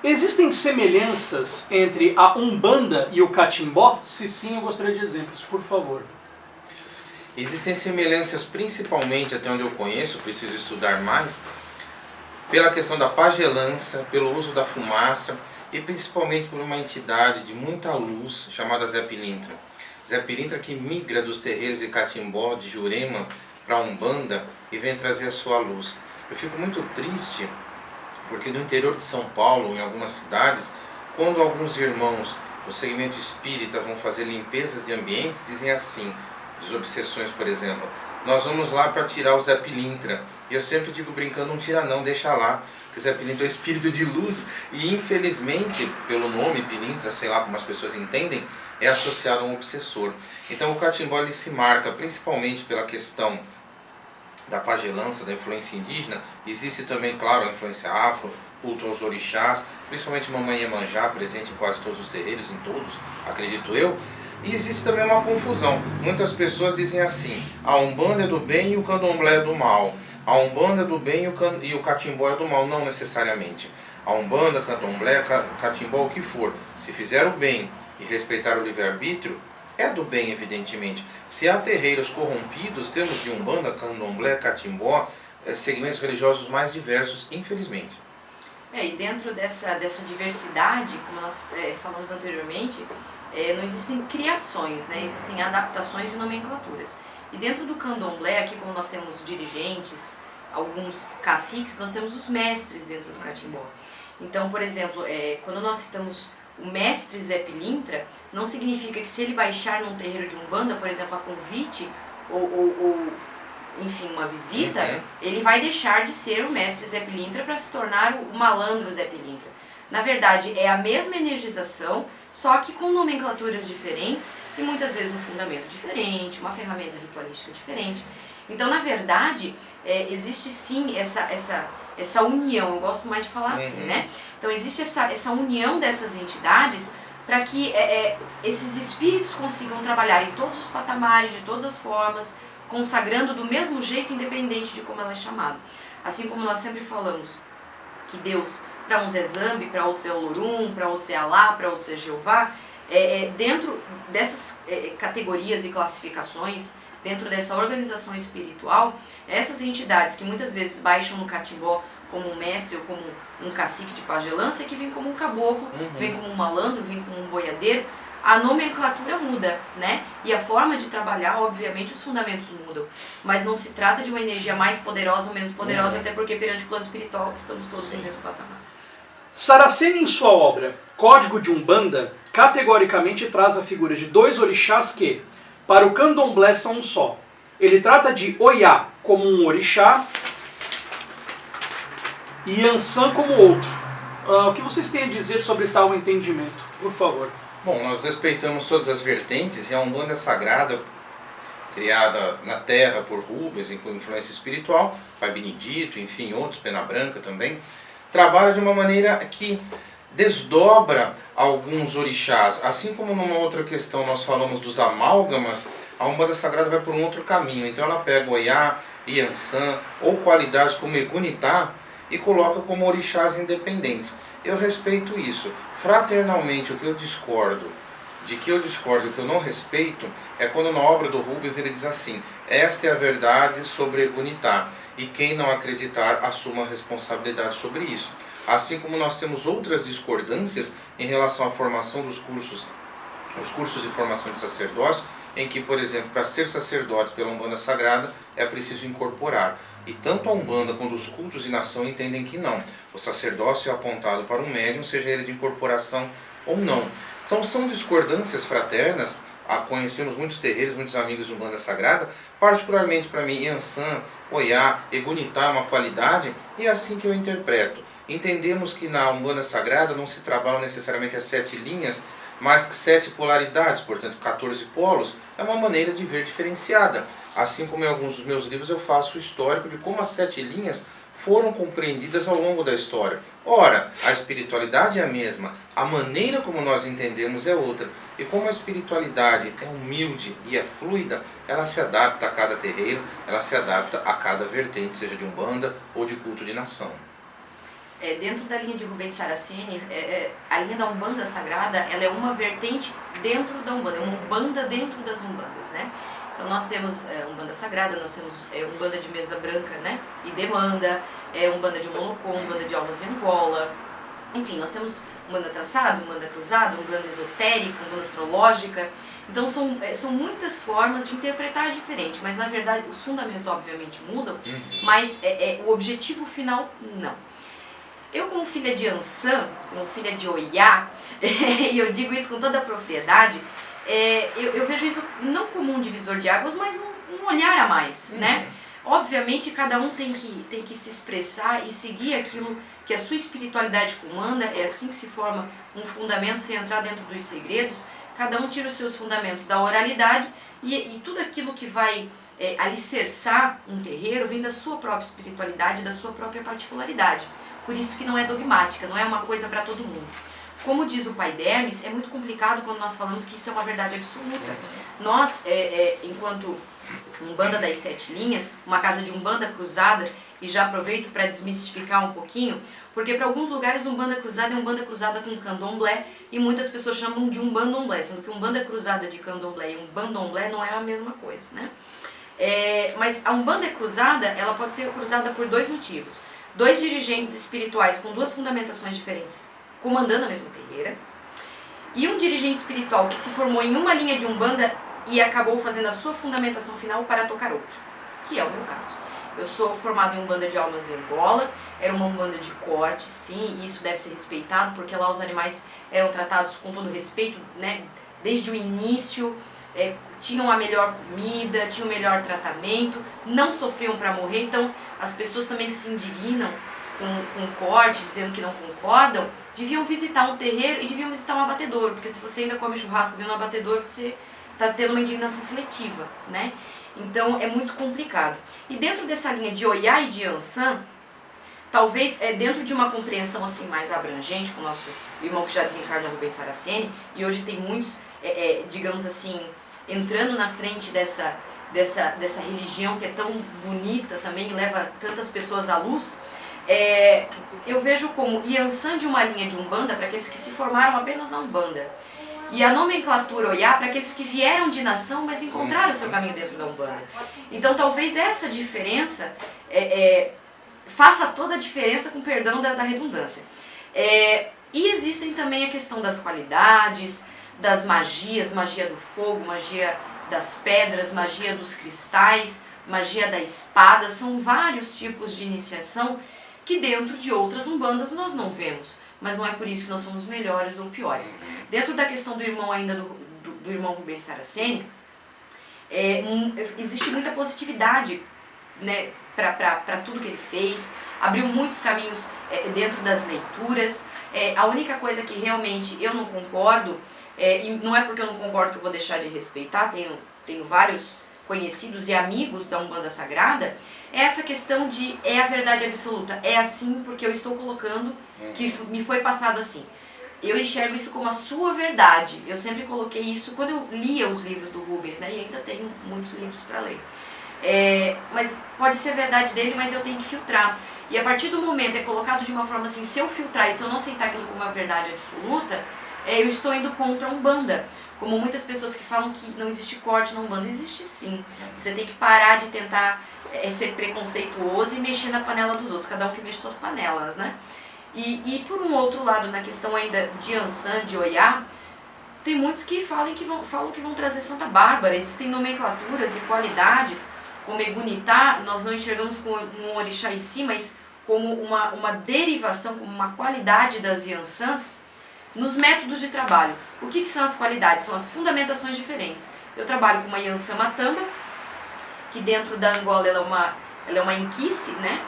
Existem semelhanças entre a Umbanda e o Catimbó? Se sim, eu gostaria de exemplos, por favor. Existem semelhanças principalmente, até onde eu conheço, preciso estudar mais, pela questão da pagelança, pelo uso da fumaça e principalmente por uma entidade de muita luz chamada Zé Pilintra. Zé Pilintra que migra dos terreiros de Catimbó, de Jurema, para a Umbanda e vem trazer a sua luz. Eu fico muito triste porque no interior de São Paulo, em algumas cidades, quando alguns irmãos do segmento espírita vão fazer limpezas de ambientes, dizem assim, desobsessões por exemplo, nós vamos lá para tirar o Zé Pilintra. E eu sempre digo brincando, não tira não, deixa lá, porque o Zé Pilintra é o espírito de luz e infelizmente, pelo nome Pilintra, sei lá como as pessoas entendem, é associado a um obsessor. Então o Catimbó ele se marca principalmente pela questão da pagelança, da influência indígena. Existe também, claro, a influência afro, culto aos orixás, principalmente Mamãe Iemanjá, presente em quase todos os terreiros, em todos, acredito eu. E existe também uma confusão. Muitas pessoas dizem assim, a Umbanda é do bem e o Candomblé é do mal. A Umbanda é do bem e o Catimbó é do mal. Não necessariamente. A Umbanda, Candomblé, Catimbó, o que for, se fizer o bem e respeitar o livre-arbítrio, é do bem, evidentemente. Se há terreiros corrompidos, temos de Umbanda, Candomblé, Catimbó, segmentos religiosos mais diversos, infelizmente. E dentro dessa diversidade, como nós falamos anteriormente, não existem criações, né? Existem adaptações de nomenclaturas. E dentro do Candomblé, aqui como nós temos dirigentes, alguns caciques, nós temos os mestres dentro do Catimbó. Então, por exemplo, quando nós citamos o mestre Zé Pilintra, não significa que se ele baixar num terreiro de Umbanda, por exemplo, a convite ou enfim, uma visita, ele vai deixar de ser o mestre Zé Pilintra para se tornar o malandro Zé Pilintra. Na verdade, é a mesma energização, só que com nomenclaturas diferentes e muitas vezes um fundamento diferente, uma ferramenta ritualística diferente. Então, na verdade, existe sim essa união, eu gosto mais de falar assim, né? Então, existe essa união dessas entidades para que esses espíritos consigam trabalhar em todos os patamares, de todas as formas, consagrando do mesmo jeito, independente de como ela é chamada. Assim como nós sempre falamos que Deus, para uns é Zambi, para outros é Olorum, para outros é Alá, para outros é Jeová, dentro dessas categorias e classificações, dentro dessa organização espiritual, essas entidades que muitas vezes baixam no Catimbó como um mestre ou como um cacique de pagelança, que vem como um caboclo, vem como um malandro, vem como um boiadeiro, a nomenclatura muda, né? E a forma de trabalhar, obviamente, os fundamentos mudam. Mas não se trata de uma energia mais poderosa ou menos poderosa, até porque perante o plano espiritual estamos todos no mesmo patamar. Saraceni, em sua obra Código de Umbanda, categoricamente traz a figura de dois orixás que, para o candomblé, são um só. Ele trata de Oiá como um orixá e Yansan como outro. O que vocês têm a dizer sobre tal entendimento? Por favor. Bom, nós respeitamos todas as vertentes e a Umbanda sagrada, criada na terra por Rubens, com influência espiritual, Pai Benedito, enfim, outros, Pena Branca também, trabalha de uma maneira que desdobra alguns orixás. Assim como numa outra questão nós falamos dos amálgamas, a Umbanda sagrada vai por um outro caminho. Então ela pega o Oiá, Yansan ou qualidades como Egunitá e coloca como orixás independentes. Eu respeito isso. Fraternalmente, o que eu discordo, o que eu não respeito, é quando na obra do Rubens ele diz assim, esta é a verdade sobre Egunitá, e quem não acreditar assuma a responsabilidade sobre isso. Assim como nós temos outras discordâncias em relação à formação dos cursos, os cursos de formação de sacerdócio, em que, por exemplo, para ser sacerdote pela Umbanda Sagrada é preciso incorporar. E tanto a Umbanda quanto os cultos de nação entendem que não. O sacerdócio é apontado para um médium, seja ele de incorporação ou não. Então são discordâncias fraternas. Conhecemos muitos terreiros, muitos amigos de Umbanda Sagrada. Particularmente para mim, Yansan, Oiá, Egunitá é uma qualidade e é assim que eu interpreto. Entendemos que na Umbanda Sagrada não se trabalham necessariamente as 7 linhas, mas 7 polaridades, portanto 14 polos, é uma maneira de ver diferenciada. Assim como em alguns dos meus livros eu faço o histórico de como as 7 linhas foram compreendidas ao longo da história. Ora, a espiritualidade é a mesma, a maneira como nós entendemos é outra. E como a espiritualidade é humilde e é fluida, ela se adapta a cada terreiro, ela se adapta a cada vertente, seja de Umbanda ou de culto de nação. dentro da linha de Rubens Saraceni, a linha da Umbanda Sagrada, ela é uma vertente dentro da Umbanda, é uma Umbanda dentro das Umbandas, né? Então nós temos Umbanda Sagrada, nós temos Umbanda de Mesa Branca, né? E Demanda, Umbanda de Molocô, Umbanda de Almas em Angola, enfim, nós temos Umbanda Traçada, Umbanda Cruzada, Umbanda Esotérica, Umbanda Astrológica. Então são muitas formas de interpretar diferente, mas na verdade os fundamentos obviamente mudam, mas o objetivo final não. Eu, como filha de Ansan, como filha de Oiá, e eu digo isso com toda a propriedade, eu vejo isso não como um divisor de águas, mas um olhar a mais, né? Obviamente, cada um tem que se expressar e seguir aquilo que a sua espiritualidade comanda, é assim que se forma um fundamento, sem entrar dentro dos segredos. Cada um tira os seus fundamentos da oralidade e tudo aquilo que vai alicerçar um terreiro vem da sua própria espiritualidade, da sua própria particularidade. Por isso que não é dogmática, não é uma coisa para todo mundo. Como diz o pai Dermes, é muito complicado quando nós falamos que isso é uma verdade absoluta. Nós, enquanto Umbanda das Sete Linhas, uma casa de Umbanda cruzada, e já aproveito para desmistificar um pouquinho, porque para alguns lugares Umbanda cruzada é Umbanda cruzada com Candomblé, e muitas pessoas chamam de Umbandomblé, sendo que Umbanda cruzada de Candomblé e Umbandomblé não é a mesma coisa, né? Mas a Umbanda cruzada, ela pode ser cruzada por dois motivos. Dois dirigentes espirituais com duas fundamentações diferentes comandando a mesma terreira, e um dirigente espiritual que se formou em uma linha de Umbanda e acabou fazendo a sua fundamentação final para tocar outra, que é o meu caso. Eu sou formada em Umbanda de Almas em Angola, era uma Umbanda de corte, sim, e isso deve ser respeitado, porque lá os animais eram tratados com todo respeito, né, desde o início, tinham a melhor comida, tinham o melhor tratamento, não sofriam para morrer. Então as pessoas também que se indignam com corte, dizendo que não concordam, deviam visitar um terreiro e deviam visitar um abatedouro, porque se você ainda come churrasco vendo um abatedouro, você está tendo uma indignação seletiva, né? Então é muito complicado. E dentro dessa linha de Oiá e de Ansan, talvez dentro de uma compreensão assim mais abrangente, com o nosso irmão que já desencarnou, Rubens Saraceni, e hoje tem muitos, digamos assim, entrando na frente dessa religião que é tão bonita também, e leva tantas pessoas à luz, eu vejo como Yansan de uma linha de Umbanda para aqueles que se formaram apenas na Umbanda, e a nomenclatura Oiá para aqueles que vieram de nação, mas encontraram o seu caminho dentro da Umbanda. Então talvez essa diferença faça toda a diferença, com perdão da redundância. E existem também a questão das qualidades, das magias, magia do fogo, magia das pedras, magia dos cristais, magia da espada. São vários tipos de iniciação que dentro de outras umbandas nós não vemos, mas não é por isso que nós somos melhores ou piores. Dentro da questão do irmão ainda do irmão Rubens Saraceni, existe muita positividade, né, para tudo que ele fez, abriu muitos caminhos dentro das leituras. A única coisa que realmente eu não concordo, e não é porque eu não concordo que eu vou deixar de respeitar, tenho vários conhecidos e amigos da Umbanda Sagrada, é essa questão de a verdade absoluta, é assim porque eu estou colocando, que me foi passado assim. Eu enxergo isso como a sua verdade. Eu sempre coloquei isso quando eu lia os livros do Rubens, né, e ainda tenho muitos livros para ler. Mas pode ser verdade dele, mas eu tenho que filtrar. E a partir do momento colocado de uma forma assim, se eu filtrar e se eu não aceitar aquilo como uma verdade absoluta, eu estou indo contra a Umbanda. Como muitas pessoas que falam que não existe corte na Umbanda, existe sim. Você tem que parar de tentar ser preconceituoso e mexer na panela dos outros, cada um que mexe suas panelas, né? E por um outro lado, na questão ainda de Ansan, de Oiá, tem muitos que falam que vão trazer Santa Bárbara. Existem nomenclaturas e qualidades, como Egunitá, nós não enxergamos como um orixá em si, mas como uma derivação, como uma qualidade das Yansãs, nos métodos de trabalho. O que são as qualidades? São as fundamentações diferentes. Eu trabalho com uma Yansã Matamba, que dentro da Angola ela é uma inquice, né?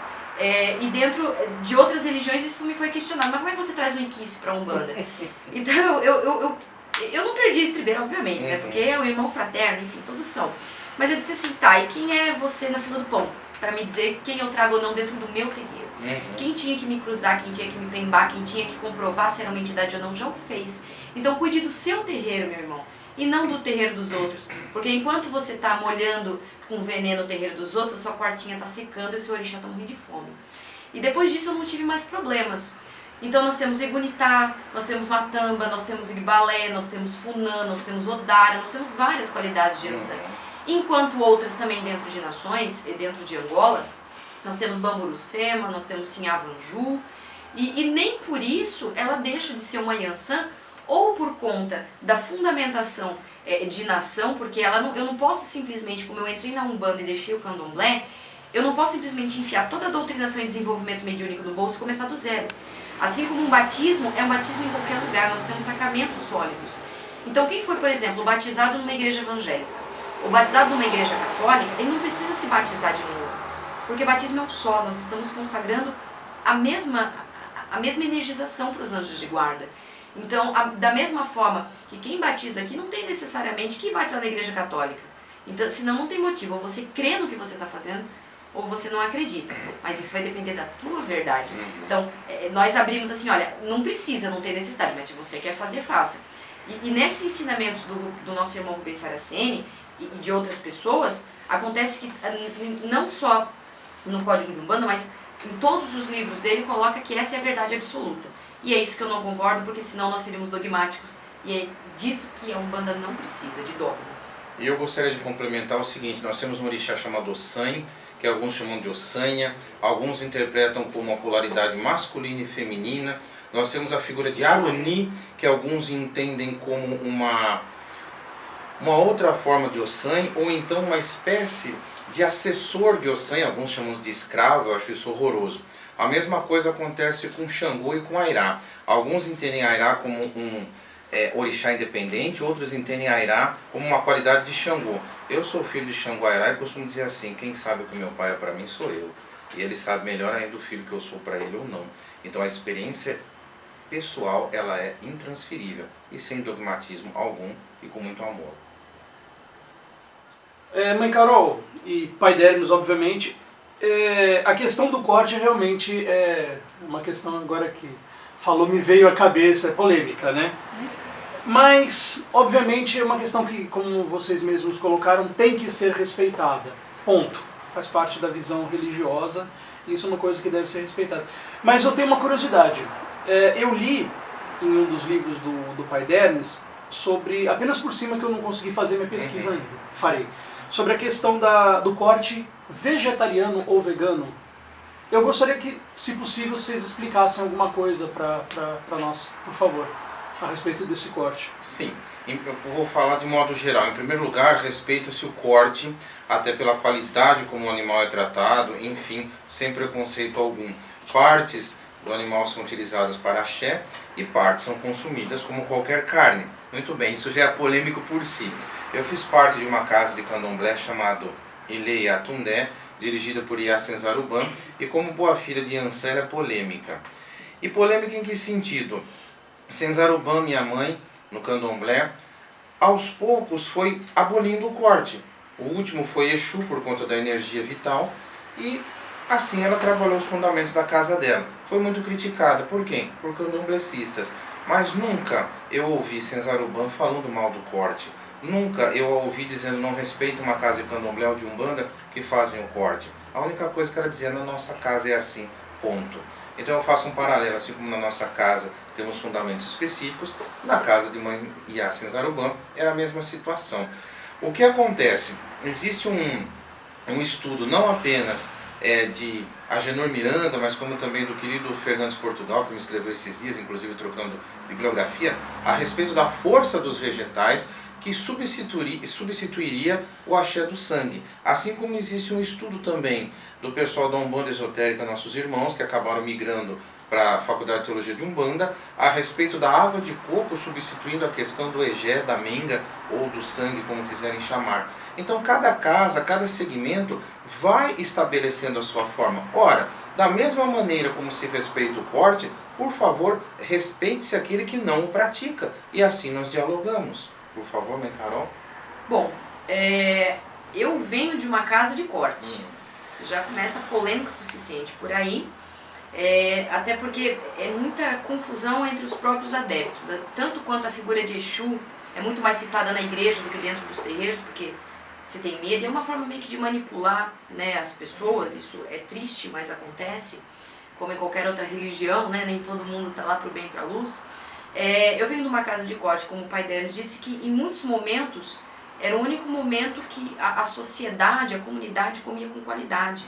E dentro de outras religiões isso me foi questionado. Mas como é que você traz um inquice para a Umbanda? Então eu não perdi a estribeira, obviamente, né? Porque é o irmão fraterno, enfim, todos são. Mas eu disse assim, tá, e quem é você na fila do pão? Para me dizer quem eu trago ou não dentro do meu terreiro. Quem tinha que me cruzar, quem tinha que me pembar, quem tinha que comprovar se era uma entidade ou não, já o fez. Então cuide do seu terreiro, meu irmão, e não do terreiro dos outros. Porque enquanto você está molhando com veneno o terreiro dos outros, a sua quartinha está secando e o seu orixá está morrendo de fome. E depois disso eu não tive mais problemas. Então nós temos Egunitá, nós temos Matamba, nós temos Igbalé, nós temos Funã, nós temos Odara, nós temos várias qualidades de Yansan. Enquanto outras também dentro de nações, e dentro de Angola, nós temos Bamburucema, nós temos Sinhavanju, e nem por isso ela deixa de ser uma Yansan, ou por conta da fundamentação de nação, porque eu não posso simplesmente, como eu entrei na Umbanda e deixei o Candomblé, eu não posso simplesmente enfiar toda a doutrinação e desenvolvimento mediúnico no bolso e começar do zero. Assim como um batismo é um batismo em qualquer lugar, nós temos sacramentos sólidos. Então quem foi, por exemplo, batizado numa igreja evangélica, ou batizado numa igreja católica, ele não precisa se batizar de novo, porque batismo é um só, nós estamos consagrando a mesma energização para os anjos de guarda. Então, da mesma forma que quem batiza aqui não tem necessariamente que batizar na igreja católica. Então, senão não tem motivo, ou você crê no que você está fazendo, ou você não acredita. Mas isso vai depender da tua verdade. Então, nós abrimos assim, olha, não precisa, não tem necessidade, mas se você quer fazer, faça. E nesses ensinamentos do nosso irmão Rubens Saraceni e de outras pessoas, acontece que não só no Código de Umbanda, mas em todos os livros dele coloca que essa é a verdade absoluta. E é isso que eu não concordo, porque senão nós seríamos dogmáticos. E é disso que a Umbanda não precisa, de dogmas. E eu gostaria de complementar o seguinte, nós temos um orixá chamado Ossan, que alguns chamam de Ossanha, alguns interpretam como uma polaridade masculina e feminina. Nós temos a figura de Aruni, que alguns entendem como uma outra forma de Ossan, ou então uma espécie de assessor de Ossan, alguns chamam de escravo, eu acho isso horroroso. A mesma coisa acontece com Xangô e com Airá. Alguns entendem Airá como um orixá independente, outros entendem Airá como uma qualidade de Xangô. Eu sou filho de Xangô Airá e costumo dizer assim, quem sabe o que meu pai é para mim sou eu. E ele sabe melhor ainda o filho que eu sou para ele ou não. Então a experiência pessoal, ela é intransferível e sem dogmatismo algum e com muito amor. Mãe Carol e pai Dermes, obviamente, a questão do corte realmente é uma questão agora que falou, me veio à cabeça, é polêmica, né? Mas, obviamente, é uma questão que, como vocês mesmos colocaram, tem que ser respeitada. Ponto. Faz parte da visão religiosa e isso é uma coisa que deve ser respeitada. Mas eu tenho uma curiosidade. Eu li em um dos livros do pai Dermes sobre, apenas por cima que eu não consegui fazer minha pesquisa ainda, farei, sobre a questão do corte vegetariano ou vegano. Eu gostaria que, se possível, vocês explicassem alguma coisa para nós, por favor, a respeito desse corte. Sim, eu vou falar de modo geral. Em primeiro lugar, respeita-se o corte, até pela qualidade como o animal é tratado, enfim, sem preconceito algum. Partes do animal são utilizadas para axé e partes são consumidas como qualquer carne. Muito bem, isso já é polêmico por si. Eu fiz parte de uma casa de candomblé chamado Ilê Atundé, dirigida por Iá Senzaruban, e como boa filha de Yansan é polêmica. E polêmica em que sentido? Senzaruban, minha mãe, no candomblé, aos poucos foi abolindo o corte. O último foi Exu, por conta da energia vital, e assim ela trabalhou os fundamentos da casa dela. Foi muito criticada. Por quem? Por candomblecistas. Mas nunca eu ouvi Senzaruban falando mal do corte. Nunca eu a ouvi dizendo não respeito uma casa de candomblé ou de umbanda que fazem o corte. A única coisa que ela dizia, na nossa casa é assim, ponto. Então eu faço um paralelo, assim como na nossa casa temos fundamentos específicos, na casa de mãe Iá Senzaruban era a mesma situação. O que acontece? Existe um estudo não apenas de Agenor Miranda, mas como também do querido Fernandes Portugal, que me escreveu esses dias, inclusive trocando bibliografia, a respeito da força dos vegetais, que substituiria o axé do sangue. Assim como existe um estudo também do pessoal da Umbanda Esotérica, nossos irmãos, que acabaram migrando para a Faculdade de Teologia de Umbanda, a respeito da água de coco substituindo a questão do egé, da menga ou do sangue, como quiserem chamar. Então cada casa, cada segmento vai estabelecendo a sua forma. Ora, da mesma maneira como se respeita o corte, por favor, respeite-se aquele que não o pratica. E assim nós dialogamos. Por favor, mãe Carol. Bom, eu venho de uma casa de corte. Já começa polêmico o suficiente por aí. Até porque é muita confusão entre os próprios adeptos. Tanto quanto a figura de Exu é muito mais citada na igreja do que dentro dos terreiros, porque se tem medo. É uma forma meio que de manipular, né, as pessoas. Isso é triste, mas acontece. como em qualquer outra religião, né? Nem todo mundo está lá para o bem e para a luz. Eu venho de uma casa de corte, como o pai Denis disse, que em muitos momentos era o único momento que a sociedade, a comunidade comia com qualidade.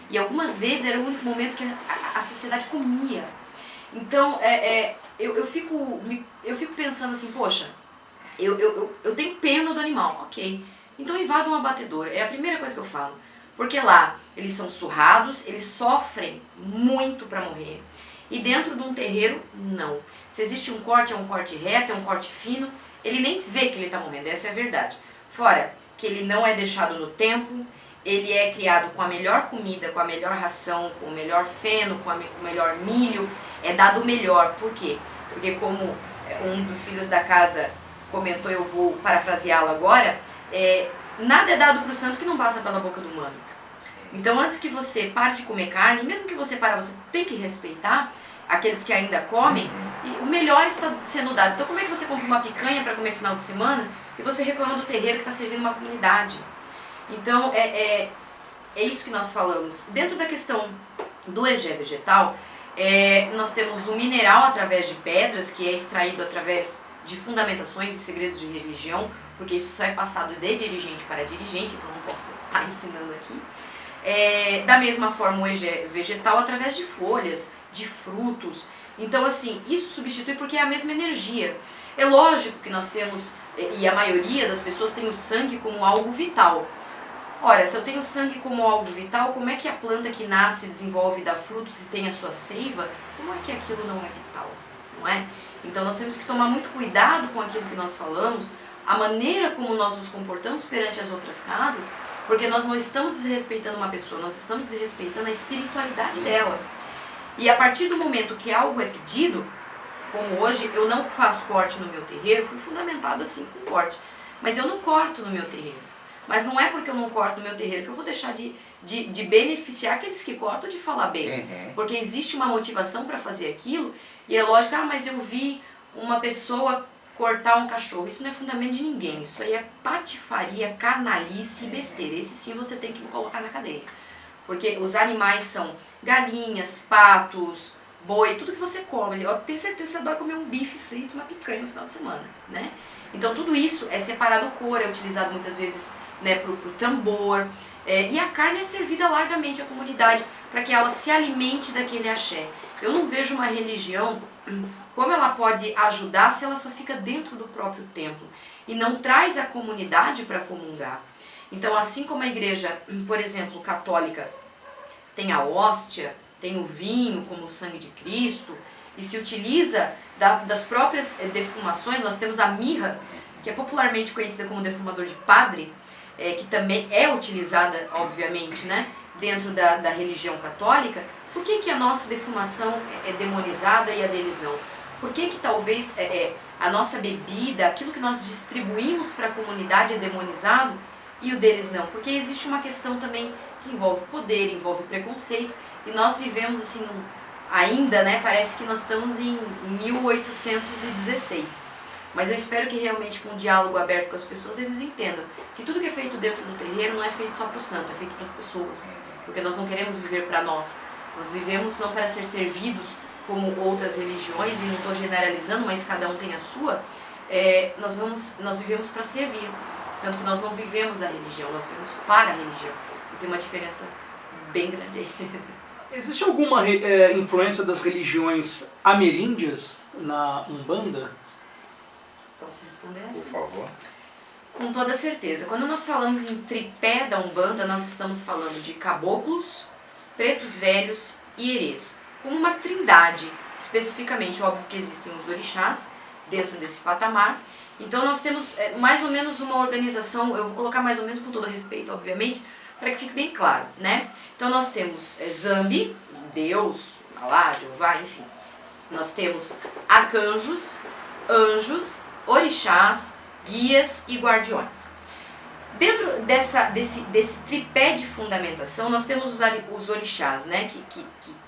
E algumas vezes era o único momento que a sociedade comia. Então, eu fico pensando assim, poxa, eu tenho pena do animal, ok. Então invada um abatedor, é a primeira coisa que eu falo. Porque lá eles são surrados, eles sofrem muito para morrer. E dentro de um terreiro, não. Se existe um corte, é um corte reto, é um corte fino, ele nem vê que ele está morrendo, essa é a verdade. Fora que ele não é deixado no tempo, ele é criado com a melhor comida, com a melhor ração, com o melhor feno, com o melhor milho, é dado o melhor. Por quê? Porque como um dos filhos da casa comentou, eu vou parafraseá-lo agora, nada é dado para o santo que não passa pela boca do humano. Então antes que você pare de comer carne, mesmo que você pare, você tem que respeitar aqueles que ainda comem, e o melhor está sendo dado. Então como é que você compra uma picanha para comer final de semana e você reclama do terreiro que está servindo uma comunidade? Então é isso que nós falamos. Dentro da questão do egé vegetal, nós temos o mineral através de pedras, que é extraído através de fundamentações e segredos de religião, porque isso só é passado de dirigente para dirigente, então não posso estar ensinando aqui. Da mesma forma o egé vegetal através de folhas, de frutos. Então assim, isso substitui porque é a mesma energia. É lógico que nós temos, e a maioria das pessoas tem o sangue como algo vital. Ora, se eu tenho sangue como algo vital, como é que a planta que nasce, desenvolve, dá frutos e tem a sua seiva, como é que aquilo não é vital, não é? Então nós temos que tomar muito cuidado com aquilo que nós falamos, a maneira como nós nos comportamos perante as outras casas, porque nós não estamos desrespeitando uma pessoa, nós estamos desrespeitando a espiritualidade dela. E a partir do momento que algo é pedido, como hoje eu não faço corte no meu terreiro, fui fundamentado assim com corte, mas eu não corto no meu terreiro. Mas não é porque eu não corto no meu terreiro que eu vou deixar de beneficiar aqueles que cortam, de falar bem. Porque existe uma motivação para fazer aquilo, e é lógico, mas eu vi uma pessoa cortar um cachorro. Isso não é fundamento de ninguém, isso aí é patifaria, canalice e besteira. Esse sim você tem que colocar na cadeia. Porque os animais são galinhas, patos, boi, tudo que você come. Eu tenho certeza que você adora comer um bife frito, uma picanha no final de semana, né? Então tudo isso é separado o couro, é utilizado muitas vezes, né, pro tambor, e a carne é servida largamente à comunidade para que ela se alimente daquele axé. Eu não vejo uma religião, como ela pode ajudar se ela só fica dentro do próprio templo e não traz a comunidade para comungar. Então assim como a igreja, por exemplo, católica, tem a hóstia, tem o vinho como o sangue de Cristo, e se utiliza das próprias defumações, nós temos a mirra, que é popularmente conhecida como defumador de padre, que também é utilizada, obviamente, né, dentro da religião católica. Por que a nossa defumação é demonizada e a deles não? Por que talvez a nossa bebida, aquilo que nós distribuímos para a comunidade é demonizado e o deles não? Porque existe uma questão também que envolve poder, envolve preconceito, e nós vivemos assim, ainda, né, parece que nós estamos em 1816. Mas eu espero que realmente com um diálogo aberto com as pessoas eles entendam que tudo que é feito dentro do terreiro não é feito só para o santo, é feito para as pessoas. Porque nós não queremos viver para nós. Nós vivemos não para ser servidos como outras religiões, e não estou generalizando, mas cada um tem a sua. Nós vivemos para servir. Tanto que nós não vivemos da religião, nós vivemos para a religião. E tem uma diferença bem grande aí. Existe alguma influência das religiões ameríndias na Umbanda? Posso responder essa? Por favor. Com toda certeza. Quando nós falamos em tripé da Umbanda, nós estamos falando de caboclos, pretos velhos e herês. Como uma trindade, especificamente, óbvio que existem os orixás dentro desse patamar. Então nós temos mais ou menos uma organização, eu vou colocar mais ou menos com todo respeito, obviamente, para que fique bem claro, né? Então nós temos Zambi, Deus, Alá, Jeová, enfim. Nós temos arcanjos, anjos, orixás, guias e guardiões. Dentro desse tripé de fundamentação, nós temos os orixás, né? Que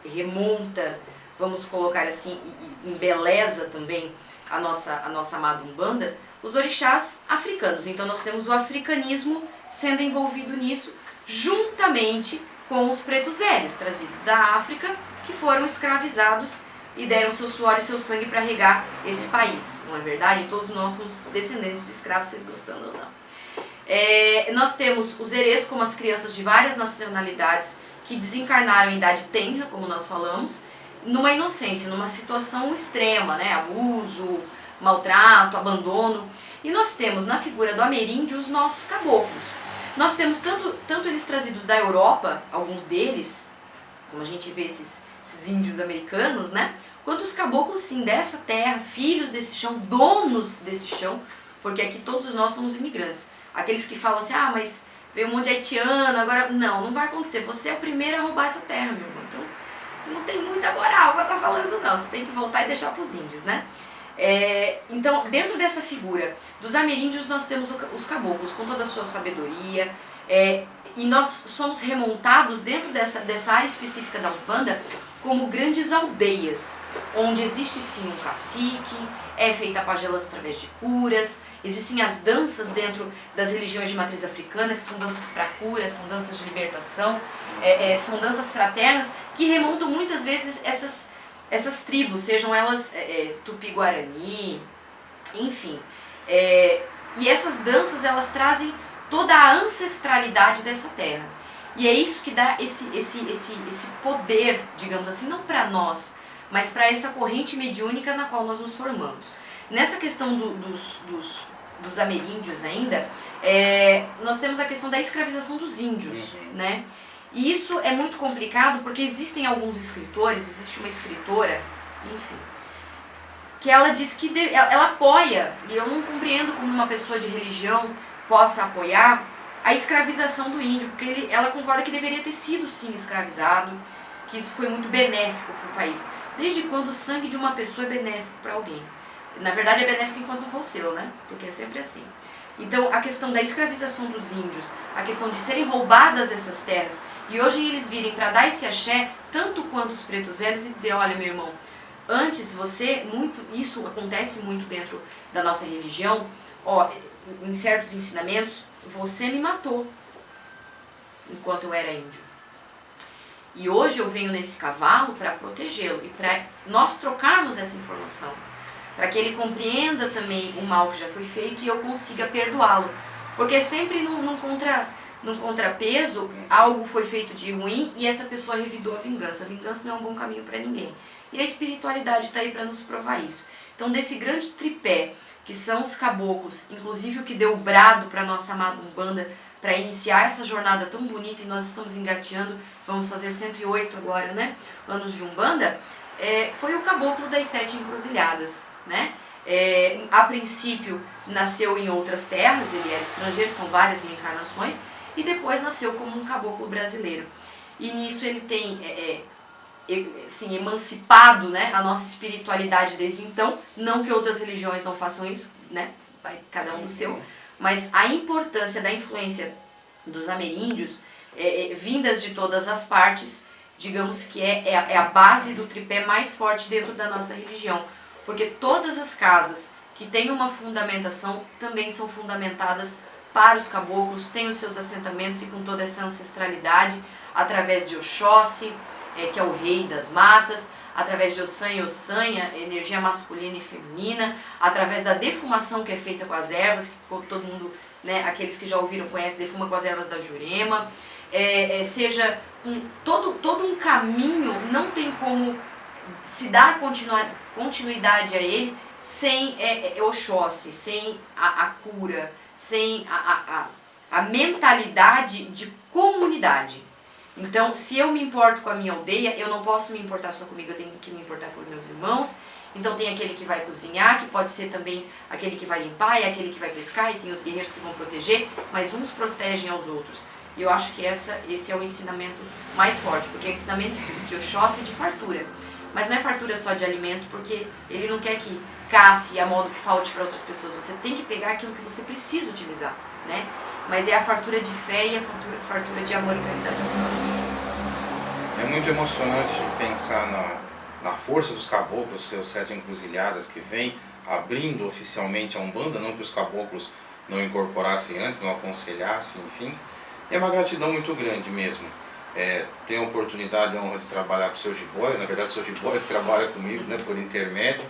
remonta, vamos colocar assim, e embeleza também a nossa amada Umbanda, os orixás africanos. Então nós temos o africanismo sendo envolvido nisso, juntamente com os pretos velhos, trazidos da África, que foram escravizados e deram seu suor e seu sangue para regar esse país. Não é verdade? Todos nós somos descendentes de escravos, vocês gostando ou não. Nós temos os herês, como as crianças de várias nacionalidades que desencarnaram em idade tenra, como nós falamos, numa inocência, numa situação extrema, né? Abuso, maltrato, abandono. E nós temos na figura do ameríndio os nossos caboclos. Nós temos tanto eles trazidos da Europa, alguns deles, como a gente vê esses índios americanos, né? Quanto os caboclos, sim, dessa terra, filhos desse chão, donos desse chão, porque aqui todos nós somos imigrantes. Aqueles que falam assim, ah, mas veio um monte de haitiano, agora... Não vai acontecer. Você é o primeiro a roubar essa terra, meu irmão. Então, você não tem muita moral pra estar falando, não. Você tem que voltar e deixar pros índios, né? Então, dentro dessa figura dos ameríndios, nós temos os caboclos, com toda a sua sabedoria, e nós somos remontados dentro dessa área específica da Umbanda como grandes aldeias, onde existe sim um cacique, é feita pagelas através de curas, existem as danças dentro das religiões de matriz africana, que são danças para cura, são danças de libertação, são danças fraternas, que remontam muitas vezes essas tribos, sejam elas Tupi-Guarani, enfim. E essas danças, elas trazem toda a ancestralidade dessa terra. E é isso que dá esse poder, digamos assim, não para nós, mas para essa corrente mediúnica na qual nós nos formamos. Nessa questão dos ameríndios ainda, nós temos a questão da escravização dos índios, né? E isso é muito complicado porque existem alguns escritores, existe uma escritora, enfim, que ela diz que ela apoia, e eu não compreendo como uma pessoa de religião possa apoiar a escravização do índio, porque ela concorda que deveria ter sido sim escravizado, que isso foi muito benéfico para o país. Desde quando o sangue de uma pessoa é benéfico para alguém? Na verdade é benéfico enquanto não for seu, né? Porque é sempre assim. Então a questão da escravização dos índios, a questão de serem roubadas essas terras, e hoje eles virem para dar esse axé, tanto quanto os pretos velhos, e dizer, olha meu irmão, antes isso acontece muito dentro da nossa religião, em certos ensinamentos, você me matou enquanto eu era índio. E hoje eu venho nesse cavalo para protegê-lo e para nós trocarmos essa informação, para que ele compreenda também o mal que já foi feito e eu consiga perdoá-lo. Porque sempre num contrapeso, algo foi feito de ruim e essa pessoa revidou a vingança. A vingança não é um bom caminho para ninguém. E a espiritualidade está aí para nos provar isso. Então, desse grande tripé, que são os caboclos, inclusive o que deu o brado para a nossa amada Umbanda, para iniciar essa jornada tão bonita, e nós estamos engateando, vamos fazer 108 agora, né, anos de Umbanda, foi o caboclo das 7 encruzilhadas, né? A princípio nasceu em outras terras, ele era estrangeiro, são várias reencarnações, e depois nasceu como um caboclo brasileiro. E nisso ele tem assim, emancipado, né, a nossa espiritualidade desde então, não que outras religiões não façam isso, né, vai cada um do seu, mas a importância da influência dos ameríndios, vindas de todas as partes, digamos que é a base do tripé mais forte dentro da nossa religião, porque todas as casas que têm uma fundamentação também são fundamentadas para os caboclos, têm os seus assentamentos e com toda essa ancestralidade, através de Oxóssi, que é o rei das matas, através de Ossan e Ossanha, energia masculina e feminina, através da defumação que é feita com as ervas, que todo mundo, né, aqueles que já ouviram, conhecem, defuma com as ervas da Jurema, seja todo um caminho, não tem como se dar continuidade a ele sem Oxóssi, sem a cura, sem a mentalidade de comunidade. Então, se eu me importo com a minha aldeia, eu não posso me importar só comigo, eu tenho que me importar por meus irmãos. Então tem aquele que vai cozinhar, que pode ser também aquele que vai limpar, e aquele que vai pescar, e tem os guerreiros que vão proteger, mas uns protegem aos outros. E eu acho que esse é o ensinamento mais forte, porque é o ensinamento de Oxóssi de fartura. Mas não é fartura só de alimento, porque ele não quer que casse a modo que falte para outras pessoas. Você tem que pegar aquilo que você precisa utilizar, né? Mas é a fartura de fé e a fartura de amor e caridade ao próximo. É muito emocionante de pensar na força dos caboclos, seus 7 encruzilhadas que vem abrindo oficialmente a Umbanda, não que os caboclos não incorporassem antes, não aconselhassem, enfim. É uma gratidão muito grande mesmo. Tenho a oportunidade e a honra de trabalhar com o seu Jiboia, na verdade o seu Jiboia que trabalha comigo, né, por intermédio.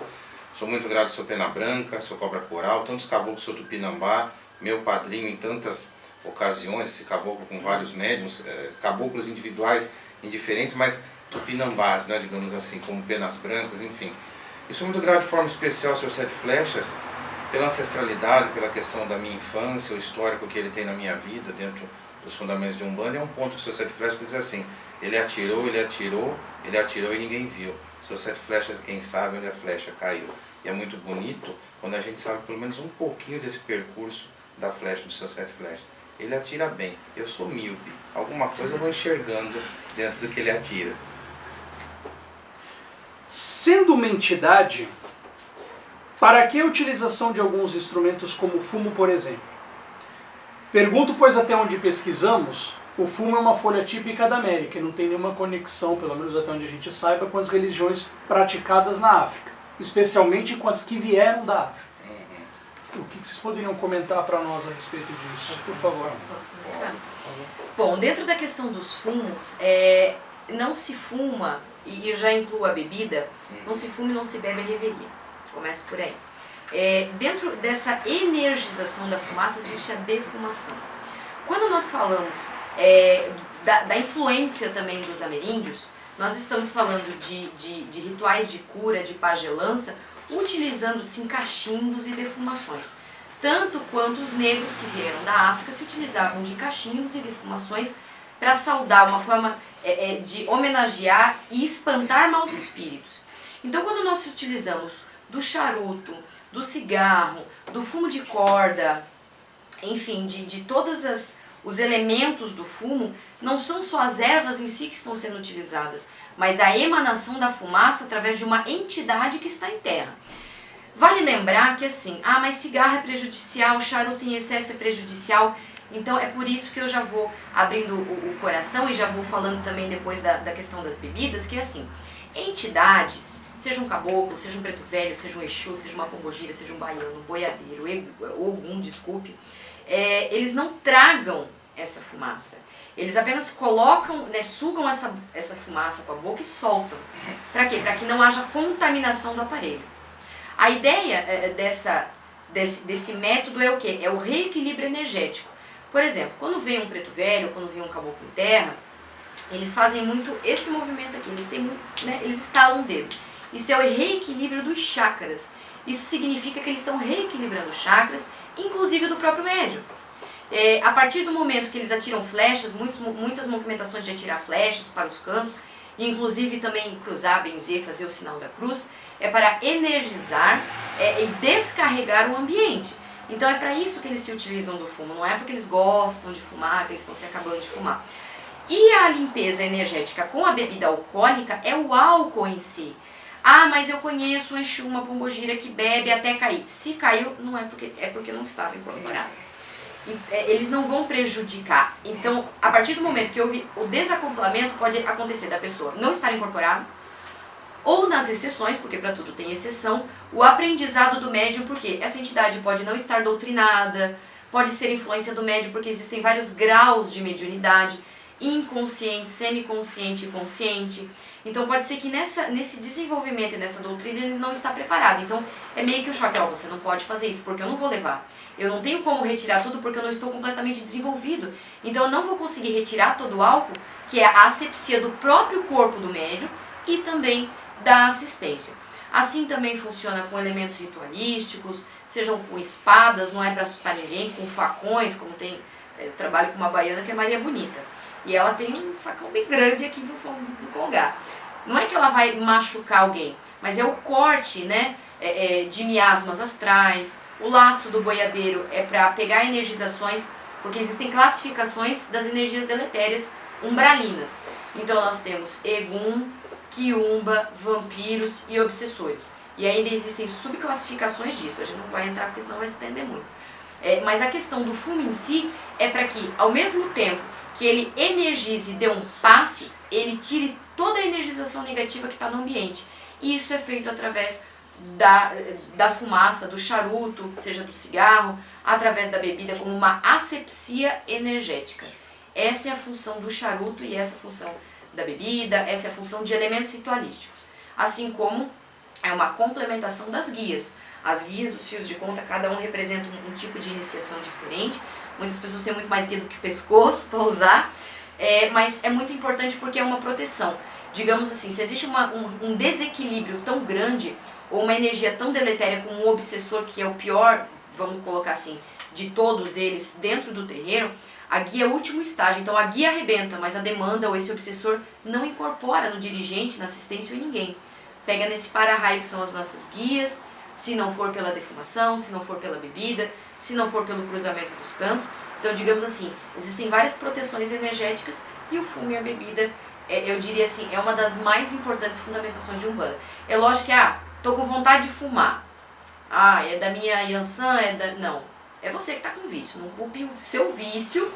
Sou muito grato ao seu Pena Branca, seu Cobra Coral, tantos caboclos, seu Tupinambá, meu padrinho em tantas ocasiões, esse caboclo com vários médiums, caboclos individuais indiferentes, mas tupinambás, né, digamos assim, como Penas Brancas, enfim. E sou muito grato de forma especial ao seu Sete Flechas, pela ancestralidade, pela questão da minha infância, o histórico que ele tem na minha vida, dentro dos fundamentos de Umbanda. É um ponto que o seu Sete Flechas diz assim: ele atirou, ele atirou, ele atirou e ninguém viu. Seu Sete Flechas, quem sabe onde a flecha caiu. E é muito bonito quando a gente sabe pelo menos um pouquinho desse percurso da flecha do seu Sete Flechas. Ele atira bem, eu sou míope, alguma coisa eu vou enxergando dentro do que ele atira. Sendo uma entidade, para que a utilização de alguns instrumentos como o fumo, por exemplo? Pergunto, pois até onde pesquisamos, o fumo é uma folha típica da América e não tem nenhuma conexão, pelo menos até onde a gente saiba, com as religiões praticadas na África, especialmente com as que vieram da África. O que vocês poderiam comentar para nós a respeito disso, por favor? Posso começar? Bom, dentro da questão dos fumos, não se fuma, e já incluo a bebida, não se fuma e não se bebe a revelia. Começa por aí. Dentro dessa energização da fumaça existe a defumação. Quando nós falamos da influência também dos ameríndios, nós estamos falando de rituais de cura, de pagelança, utilizando sim cachimbos e defumações. Tanto quanto os negros que vieram da África se utilizavam de cachimbos e defumações para saudar, uma forma de homenagear e espantar maus espíritos. Então quando nós utilizamos do charuto, do cigarro, do fumo de corda, enfim, de todos os elementos do fumo, não são só as ervas em si que estão sendo utilizadas, mas a emanação da fumaça através de uma entidade que está em terra. Vale lembrar que assim, mas cigarro é prejudicial, charuto em excesso é prejudicial, então é por isso que eu já vou abrindo o coração e já vou falando também depois da questão das bebidas, que é assim, entidades, seja um caboclo, seja um preto velho, seja um exu, seja uma pombogira, seja um baiano, um boiadeiro, ogum, desculpe, eles não tragam essa fumaça. Eles apenas colocam, sugam essa fumaça com a boca e soltam. Para quê? Para que não haja contaminação do aparelho. A ideia desse método é o quê? É o reequilíbrio energético. Por exemplo, quando vem um preto velho, quando vem um caboclo em terra, eles fazem muito esse movimento aqui, eles estalam o dedo. Isso é o reequilíbrio dos chakras. Isso significa que eles estão reequilibrando os chakras, inclusive do próprio médium. A partir do momento que eles atiram flechas, muitas movimentações de atirar flechas para os campos, inclusive também cruzar, benzer, fazer o sinal da cruz, é para energizar e descarregar o ambiente. Então é para isso que eles se utilizam do fumo, não é porque eles gostam de fumar, que eles estão se acabando de fumar. E a limpeza energética com a bebida alcoólica é o álcool em si. Mas eu conheço um exu, uma pombogira que bebe até cair. Se caiu, não é porque não estava incorporado. Eles não vão prejudicar. Então, a partir do momento que houve o desacoplamento, pode acontecer da pessoa não estar incorporada, ou nas exceções, porque para tudo tem exceção, o aprendizado do médium, porque essa entidade pode não estar doutrinada, pode ser influência do médium, porque existem vários graus de mediunidade, inconsciente, semiconsciente e consciente. Então pode ser que nesse desenvolvimento e nessa doutrina ele não está preparado. Então é meio que o choque, você não pode fazer isso porque eu não vou levar. Eu não tenho como retirar tudo porque eu não estou completamente desenvolvido. Então eu não vou conseguir retirar todo o álcool, que é a asepsia do próprio corpo do médium e também da assistência. Assim também funciona com elementos ritualísticos, sejam com espadas, não é para assustar ninguém, com facões, como tem, eu trabalho com uma baiana que é Maria Bonita. E ela tem um facão bem grande aqui no fundo do congá. Não é que ela vai machucar alguém, mas é o corte, de miasmas astrais. O laço do boiadeiro é para pegar energizações, porque existem classificações das energias deletérias umbralinas. Então nós temos Egum, Quiumba, vampiros e obsessores. E ainda existem subclassificações disso. A gente não vai entrar porque senão vai se estender muito. Mas a questão do fumo em si é para que, ao mesmo tempo que ele energize e dê um passe, ele tire toda a energização negativa que está no ambiente. E isso é feito através da fumaça, do charuto, seja do cigarro, através da bebida, como uma asepsia energética. essa é a função do charuto e essa é a função da bebida, essa é a função de elementos ritualísticos. Assim como é uma complementação das guias. As guias, os fios de conta, cada um representa um tipo de iniciação diferente. Muitas pessoas têm muito mais guia do que pescoço para usar, mas é muito importante porque é uma proteção. Digamos assim, se existe um desequilíbrio tão grande, ou uma energia tão deletéria como um obsessor, que é o pior, vamos colocar assim, de todos eles dentro do terreiro, a guia é o último estágio. Então a guia arrebenta, mas a demanda ou esse obsessor não incorpora no dirigente, na assistência ou em ninguém. Pega nesse para-raio que são as nossas guias, se não for pela defumação, se não for pela bebida, se não for pelo cruzamento dos cantos. Então, digamos assim, existem várias proteções energéticas e o fumo e a bebida, eu diria assim, é uma das mais importantes fundamentações de Umbanda. É lógico que, tô com vontade de fumar. É da minha Yansan, Não, é você que tá com vício, não culpe o seu vício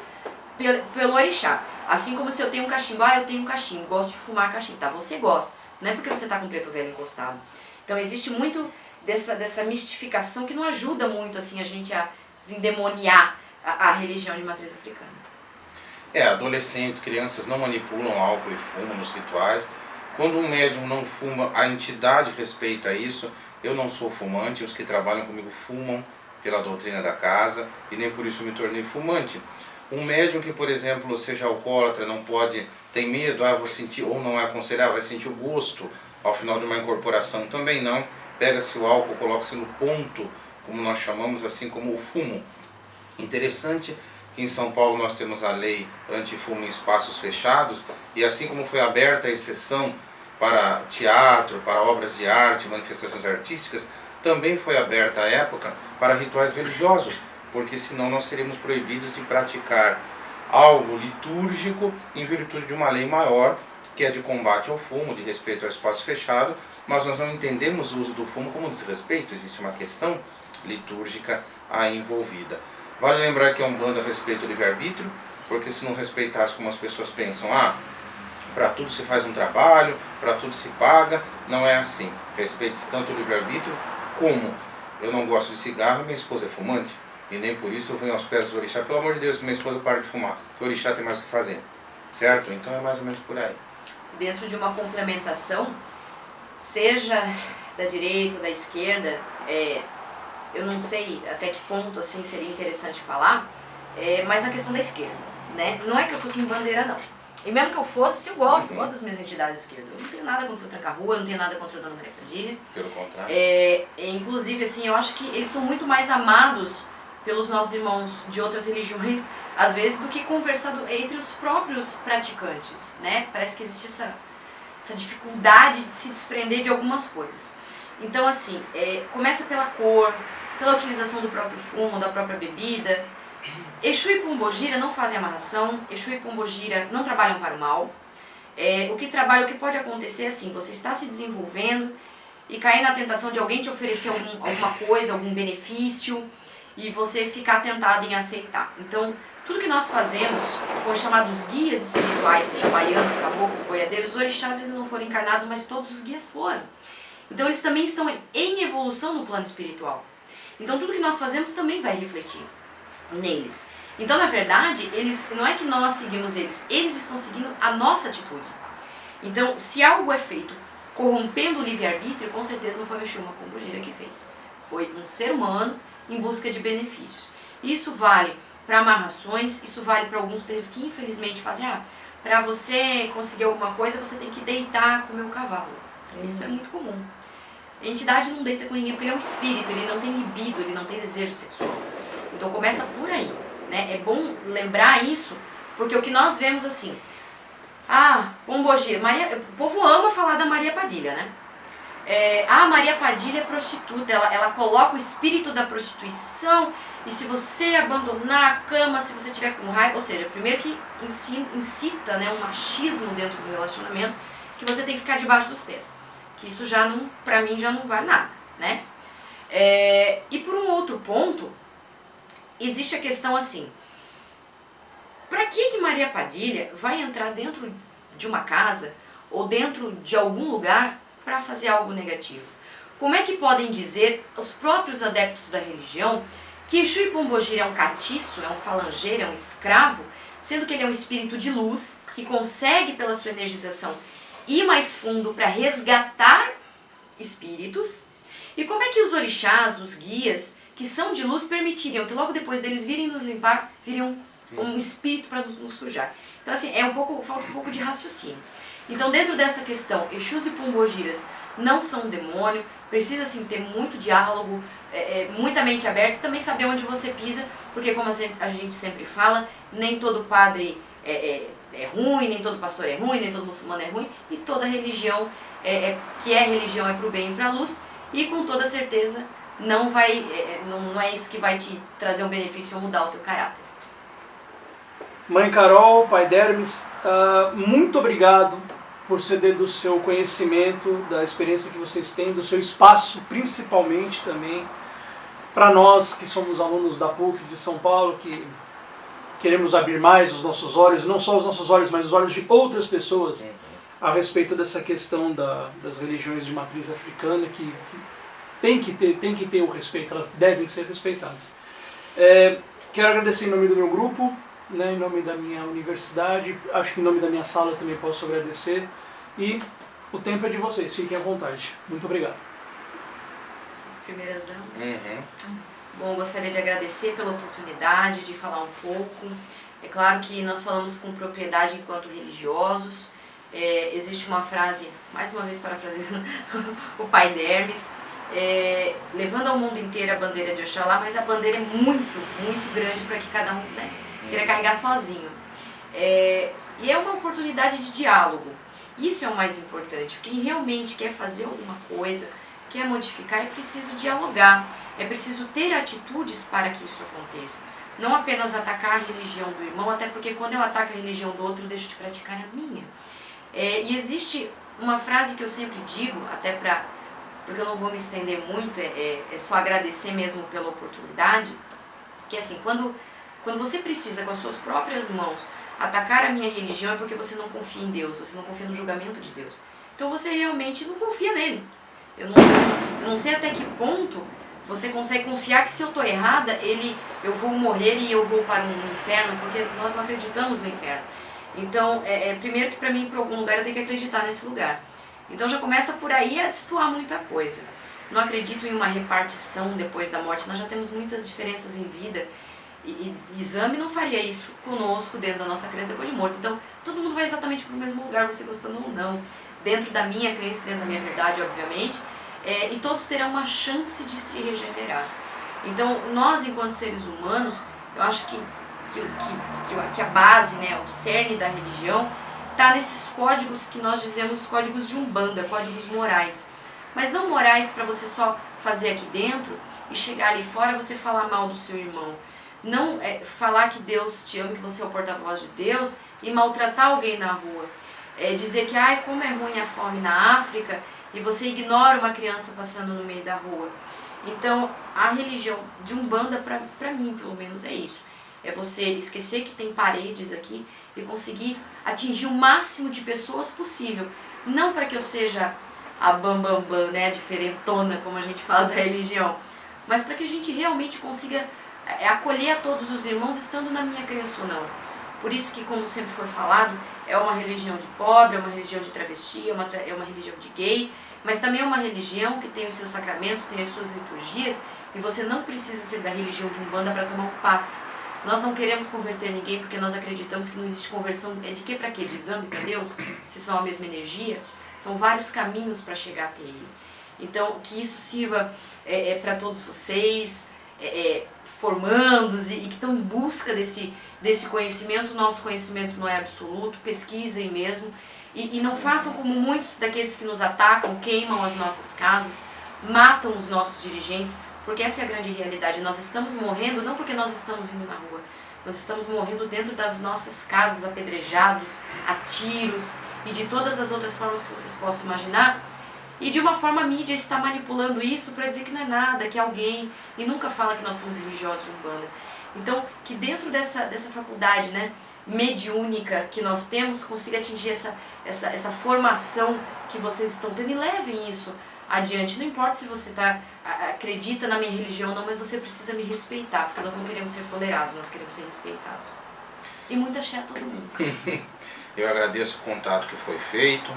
pelo orixá. Assim como se eu tenho um cachimbo, eu tenho um cachimbo, gosto de fumar cachimbo, tá? Você gosta, não é porque você tá com preto velho encostado. Então existe muito dessa mistificação que não ajuda muito assim a gente a desendemoniar a religião de matriz africana. Adolescentes, crianças não manipulam álcool e fumo nos rituais. Quando um médium não fuma, a entidade respeita isso. Eu não sou fumante, os que trabalham comigo fumam pela doutrina da casa e nem por isso me tornei fumante. Um médium que, por exemplo, seja alcoólatra, não pode, tem medo, vou sentir, ou não é aconselhável, vai sentir o gosto ao final de uma incorporação, também não. Pega-se o álcool, coloca-se no ponto, como nós chamamos, assim como o fumo. Interessante que em São Paulo nós temos a lei anti-fumo em espaços fechados, e assim como foi aberta a exceção para teatro, para obras de arte, manifestações artísticas, também foi aberta à época para rituais religiosos, porque senão nós seríamos proibidos de praticar algo litúrgico em virtude de uma lei maior, que é de combate ao fumo, de respeito ao espaço fechado, mas nós não entendemos o uso do fumo como desrespeito, existe uma questão litúrgica aí envolvida. Vale lembrar que a Umbanda respeita o livre-arbítrio, porque se não respeitasse como as pessoas pensam, para tudo se faz um trabalho, para tudo se paga, não é assim. Respeite-se tanto o livre-arbítrio como eu não gosto de cigarro e minha esposa é fumante, e nem por isso eu venho aos pés do orixá, pelo amor de Deus, que minha esposa pare de fumar, porque o orixá tem mais o que fazer, certo? Então é mais ou menos por aí. Dentro de uma complementação, seja da direita ou da esquerda, eu não sei até que ponto assim seria interessante falar, mas na questão da esquerda, né? Não é que eu sou quimbandeira, não. E mesmo que eu fosse, se eu gosto das minhas entidades esquerdas. Eu não tenho nada contra o Tranca-Rua, eu não tenho nada contra a Dona Maria Padilha. Pelo contrário. Inclusive, assim, eu acho que eles são muito mais amados pelos nossos irmãos de outras religiões, às vezes, do que conversado entre os próprios praticantes, né? Parece que existe essa dificuldade de se desprender de algumas coisas. Então, assim, começa pela cor, pela utilização do próprio fumo, da própria bebida. Exu e Pombogira não fazem amarração, Exu e Pombogira não trabalham para o mal. O que pode acontecer é assim, você está se desenvolvendo e cair na tentação de alguém te oferecer alguma coisa, algum benefício, e você ficar tentado em aceitar. Então, tudo que nós fazemos com os chamados guias espirituais, seja baianos, caboclos, boiadeiros, os orixás eles não foram encarnados, mas todos os guias foram. Então eles também estão em evolução no plano espiritual. Então tudo que nós fazemos também vai refletir neles. Então, na verdade, não é que nós seguimos eles estão seguindo a nossa atitude. Então, se algo é feito corrompendo o livre-arbítrio, com certeza não foi o Exu ou uma Pombogira que fez. Foi um ser humano em busca de benefícios. Isso vale para amarrações, isso vale para alguns terreiros que infelizmente fazem, para você conseguir alguma coisa, você tem que deitar com o meu cavalo. Isso é muito comum. A entidade não deita com ninguém porque ele é um espírito, ele não tem libido, ele não tem desejo sexual. Então começa por aí, né? É bom lembrar isso, porque o que nós vemos assim, Pombogira, o povo ama falar da Maria Padilha, né? Maria Padilha é prostituta, ela coloca o espírito da prostituição, e se você abandonar a cama, se você tiver com raiva, ou seja, primeiro que incita, né, um machismo dentro do relacionamento, que você tem que ficar debaixo dos pés. Que isso já não, pra mim, já não vale nada, né? E por um outro ponto, existe a questão assim, pra que Maria Padilha vai entrar dentro de uma casa ou dentro de algum lugar para fazer algo negativo? Como é que podem dizer os próprios adeptos da religião que Exu e Pombogira é um catiço, é um falangeiro, é um escravo, sendo que ele é um espírito de luz, que consegue, pela sua energização, ir mais fundo para resgatar espíritos. E como é que os orixás, os guias, que são de luz, permitiriam que logo depois deles virem nos limpar, viriam um espírito para nos sujar? Então assim, falta um pouco de raciocínio. Então dentro dessa questão, Exus e Pombogiras não são um demônio, precisa sim ter muito diálogo, muita mente aberta e também saber onde você pisa, porque como a gente sempre fala, nem todo padre é ruim, nem todo pastor é ruim, nem todo muçulmano é ruim, e toda religião que é religião é para o bem e para a luz, e com toda certeza não é isso que vai te trazer um benefício ou mudar o teu caráter. Mãe Carol, pai Dermes, muito obrigado por ceder do seu conhecimento, da experiência que vocês têm, do seu espaço, principalmente também, para nós que somos alunos da PUC de São Paulo, que queremos abrir mais os nossos olhos, não só os nossos olhos, mas os olhos de outras pessoas, a respeito dessa questão das religiões de matriz africana, que tem que ter o respeito, elas devem ser respeitadas. Quero agradecer em nome do meu grupo, né, em nome da minha universidade, acho que em nome da minha sala eu também posso agradecer, e o tempo é de vocês, fiquem à vontade. Muito obrigado. Primeira dama. Bom, gostaria de agradecer pela oportunidade de falar um pouco. É claro que nós falamos com propriedade enquanto religiosos. Existe uma frase, mais uma vez parafraseando o pai Dermes, levando ao mundo inteiro a bandeira de Oxalá, mas a bandeira é muito, muito grande para que cada um queira carregar sozinho. E é uma oportunidade de diálogo. Isso é o mais importante. Quem realmente quer fazer alguma coisa, quer modificar, é preciso dialogar. É preciso ter atitudes para que isso aconteça. Não apenas atacar a religião do irmão, até porque quando eu ataco a religião do outro, eu deixo de praticar a minha. E existe uma frase que eu sempre digo, até porque eu não vou me estender muito, é só agradecer mesmo pela oportunidade, que é assim, quando você precisa com as suas próprias mãos atacar a minha religião, é porque você não confia em Deus, você não confia no julgamento de Deus. Então você realmente não confia nele. Eu não sei até que ponto você consegue confiar que se eu estou errada, eu vou morrer e eu vou para um inferno, porque nós não acreditamos no inferno. Então, primeiro que para mim ir para algum lugar eu tenho que acreditar nesse lugar. Então já começa por aí a destoar muita coisa. Não acredito em uma repartição depois da morte, nós já temos muitas diferenças em vida. E exame não faria isso conosco dentro da nossa crença depois de morto. Então, todo mundo vai exatamente para o mesmo lugar, você gostando ou não. Dentro da minha crença, dentro da minha verdade, obviamente. E todos terão uma chance de se regenerar. Então, nós, enquanto seres humanos, eu acho que a base, né, o cerne da religião, está nesses códigos que nós dizemos códigos de Umbanda, códigos morais. Mas não morais para você só fazer aqui dentro e chegar ali fora você falar mal do seu irmão. Não falar que Deus te ama, que você é o porta-voz de Deus e maltratar alguém na rua. Dizer que como é ruim a fome na África e você ignora uma criança passando no meio da rua. Então, a religião de Umbanda, para mim, pelo menos, é isso. É você esquecer que tem paredes aqui e conseguir atingir o máximo de pessoas possível. Não para que eu seja a bambambam, né, a diferentona, como a gente fala da religião, mas para que a gente realmente consiga acolher a todos os irmãos, estando na minha crença ou não. Por isso que, como sempre foi falado, é uma religião de pobre, é uma religião de travesti, é uma religião de gay, mas também é uma religião que tem os seus sacramentos, tem as suas liturgias, e você não precisa ser da religião de Umbanda para tomar um passe. Nós não queremos converter ninguém porque nós acreditamos que não existe conversão. De quê para quê? De exame para Deus? Se são a mesma energia? São vários caminhos para chegar até Ele. Então, que isso sirva para todos vocês, formandos e que estão em busca desse conhecimento. Nosso conhecimento não é absoluto, pesquisem mesmo. E não façam como muitos daqueles que nos atacam, queimam as nossas casas, matam os nossos dirigentes, porque essa é a grande realidade. Nós estamos morrendo não porque nós estamos indo na rua, nós estamos morrendo dentro das nossas casas, apedrejados, a tiros e de todas as outras formas que vocês possam imaginar. E de uma forma a mídia está manipulando isso para dizer que não é nada, que é alguém, e nunca fala que nós somos religiosos de Umbanda. Então, que dentro dessa faculdade, né, mediúnica que nós temos, consiga atingir essa formação que vocês estão tendo, e levem isso adiante. Não importa se você acredita na minha religião ou não, mas você precisa me respeitar, porque nós não queremos ser tolerados, nós queremos ser respeitados. E muita axé a todo mundo. Eu agradeço o contato que foi feito,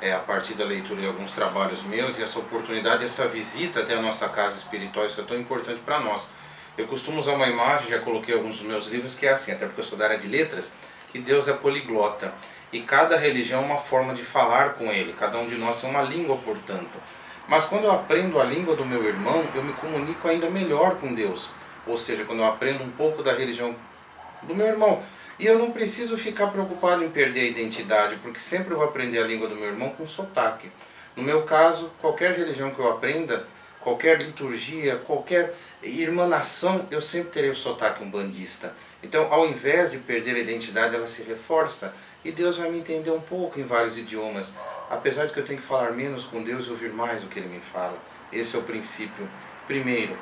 a partir da leitura de alguns trabalhos meus, e essa oportunidade, essa visita até a nossa casa espiritual, isso é tão importante para nós. Eu costumo usar uma imagem, já coloquei em alguns dos meus livros, que é assim, até porque eu sou da área de letras, que Deus é poliglota. E cada religião é uma forma de falar com Ele, cada um de nós tem uma língua, portanto. Mas quando eu aprendo a língua do meu irmão, eu me comunico ainda melhor com Deus. Ou seja, quando eu aprendo um pouco da religião do meu irmão. E eu não preciso ficar preocupado em perder a identidade, porque sempre eu vou aprender a língua do meu irmão com sotaque. No meu caso, qualquer religião que eu aprenda, qualquer liturgia, qualquer irmanação, eu sempre terei o sotaque umbandista. Então, ao invés de perder a identidade, ela se reforça e Deus vai me entender um pouco em vários idiomas. Apesar de que eu tenho que falar menos com Deus e ouvir mais o que Ele me fala. Esse é o princípio. Primeiro,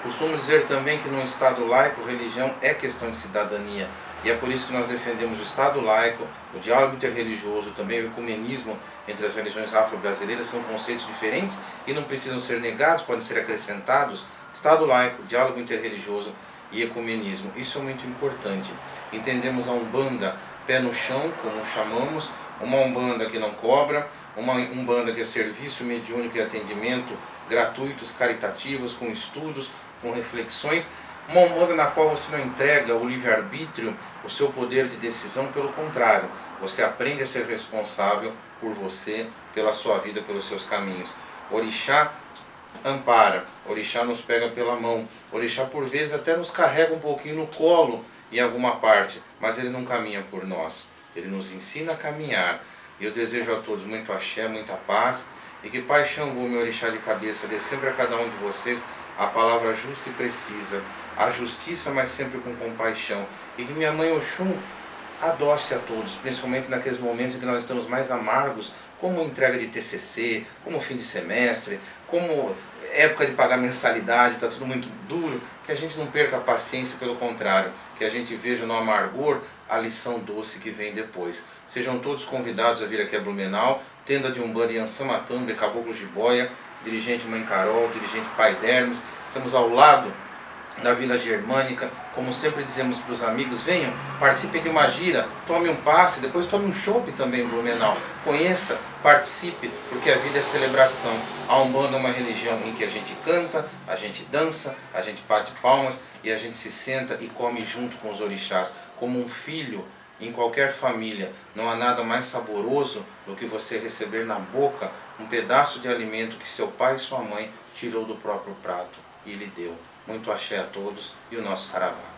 costumo dizer também que num Estado laico, religião é questão de cidadania. E é por isso que nós defendemos o Estado laico, o diálogo interreligioso, também o ecumenismo entre as religiões afro-brasileiras. São conceitos diferentes e não precisam ser negados, podem ser acrescentados. Estado laico, diálogo interreligioso e ecumenismo. Isso é muito importante. Entendemos a Umbanda pé no chão, como chamamos, uma Umbanda que não cobra, uma Umbanda que é serviço mediúnico e atendimento gratuitos, caritativos, com estudos, com reflexões. Uma Umbanda na qual você não entrega o livre-arbítrio, o seu poder de decisão, pelo contrário, você aprende a ser responsável por você, pela sua vida, pelos seus caminhos. Orixá ampara, Orixá nos pega pela mão, Orixá por vezes até nos carrega um pouquinho no colo em alguma parte, mas ele não caminha por nós, ele nos ensina a caminhar. E eu desejo a todos muito axé, muita paz, e que Pai Xangô, meu orixá de cabeça, dê sempre a cada um de vocês a palavra justa e precisa, a justiça, mas sempre com compaixão, e que minha mãe Oxum adoce a todos, principalmente naqueles momentos em que nós estamos mais amargos, como entrega de TCC, como fim de semestre, como época de pagar mensalidade, está tudo muito duro, que a gente não perca a paciência, pelo contrário, que a gente veja no amargor a lição doce que vem depois. Sejam todos convidados a vir aqui a Blumenau, tenda de Umbanda em Ansamatambe, Caboclo Jiboia, dirigente Mãe Carol, dirigente Pai Dermes. Estamos ao lado da Vila Germânica. Como sempre dizemos para os amigos, venham, participem de uma gira, tome um passe, depois tome um chopp também em Blumenau. Conheça, participe, porque a vida é celebração. A Umbanda é uma religião em que a gente canta, a gente dança, a gente bate palmas e a gente se senta e come junto com os orixás, como um filho. Em qualquer família, não há nada mais saboroso do que você receber na boca um pedaço de alimento que seu pai e sua mãe tirou do próprio prato e lhe deu. Muito axé a todos e o nosso saravá.